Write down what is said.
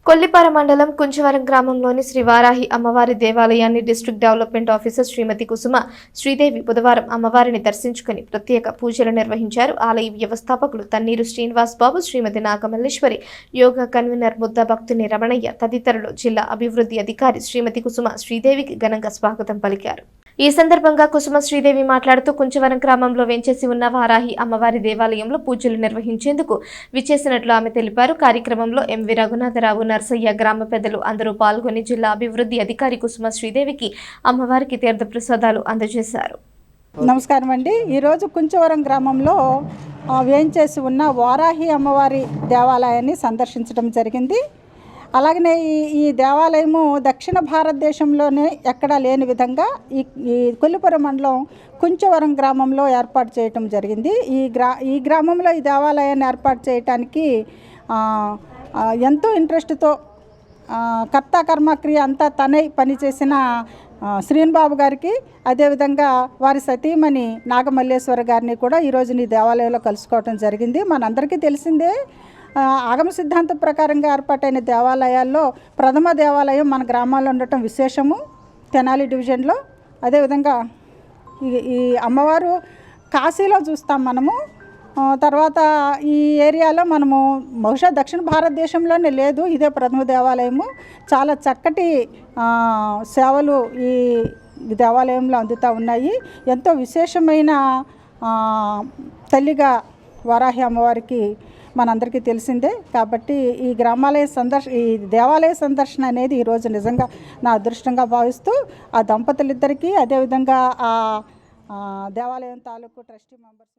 కొల్లిపార మండలం కుంచవరం గ్రామంలోని శ్రీ వారాహి అమ్మవారి దేవాలయాన్ని డిస్ట్రిక్ట్ డెవలప్మెంట్ ఆఫీసర్ శ్రీమతి కుసుమ శ్రీదేవి బుధవారం అమ్మవారిని దర్శించుకుని ప్రత్యేక పూజలు నిర్వహించారు. ఆలయ వ్యవస్థాపకులు తన్నీరు శ్రీనివాస్ బాబు, శ్రీమతి నాగమల్లేశ్వరి, యోగా కన్వీనర్ ముద్ద భక్తుని రమణయ్య తదితరులు జిల్లా అభివృద్ధి అధికారి శ్రీమతి కుసుమ శ్రీదేవికి ఘనంగా స్వాగతం పలికారు. ఈ సందర్భంగా కుసుమ శ్రీదేవి మాట్లాడుతూ కుంచవరం గ్రామంలో వెంచేసి ఉన్న వారాహి అమ్మవారి దేవాలయంలో పూజలు నిర్వహించేందుకు విచ్చేసినట్లు ఆమె తెలిపారు. కార్యక్రమంలో ఎంవి రఘునాథరావు, నర్సయ్య, గ్రామ పెద్దలు అందరూ పాల్గొని జిల్లా అభివృద్ధి అధికారి కుసుమ శ్రీదేవికి అమ్మవారికి తీర్థ ప్రసాదాలు అందజేశారు. నమస్కారం అండి. ఈరోజు కుంచవరం గ్రామంలో వేంచేసి ఉన్న వారాహి అమ్మవారి దేవాలయాన్ని సందర్శించడం జరిగింది. అలాగనే ఈ దేవాలయము దక్షిణ భారతదేశంలోనే ఎక్కడా లేని విధంగా ఈ కొల్లిపురం మండలం కుంచవరం గ్రామంలో ఏర్పాటు చేయటం జరిగింది. ఈ గ్రామంలో ఈ దేవాలయాన్ని ఏర్పాటు చేయటానికి ఎంతో ఇంట్రెస్ట్తో కర్త కర్మక్రియ అంతా తనై పనిచేసిన శ్రీనిబాబు గారికి, అదేవిధంగా వారి సతీమణి నాగమల్లేశ్వర గారిని కూడా ఈరోజు ఈ దేవాలయంలో కలుసుకోవటం జరిగింది. మనందరికీ తెలిసిందే, ఆగమ సిద్ధాంతం ప్రకారంగా ఏర్పాటైన దేవాలయాల్లో ప్రథమ దేవాలయం మన గ్రామాల్లో ఉండటం విశేషము, తెనాలి డివిజన్లో. అదేవిధంగా ఈ అమ్మవారు కాశీలో చూస్తాం మనము. తర్వాత ఈ ఏరియాలో మనము బహుశా దక్షిణ భారతదేశంలోనే లేదు, ఇదే ప్రథమ దేవాలయము. చాలా చక్కటి సేవలు ఈ దేవాలయంలో అందుతూ ఉన్నాయి. ఎంతో విశేషమైన తల్లిగా వారాహి అమ్మవారికి మనందరికీ తెలిసిందే. కాబట్టి ఈ దేవాలయ సందర్శన అనేది ఈరోజు నిజంగా నా అదృష్టంగా భావిస్తూ ఆ దంపతులిద్దరికీ, అదేవిధంగా ఆ దేవాలయం తాలూకు ట్రస్టీ మెంబర్స్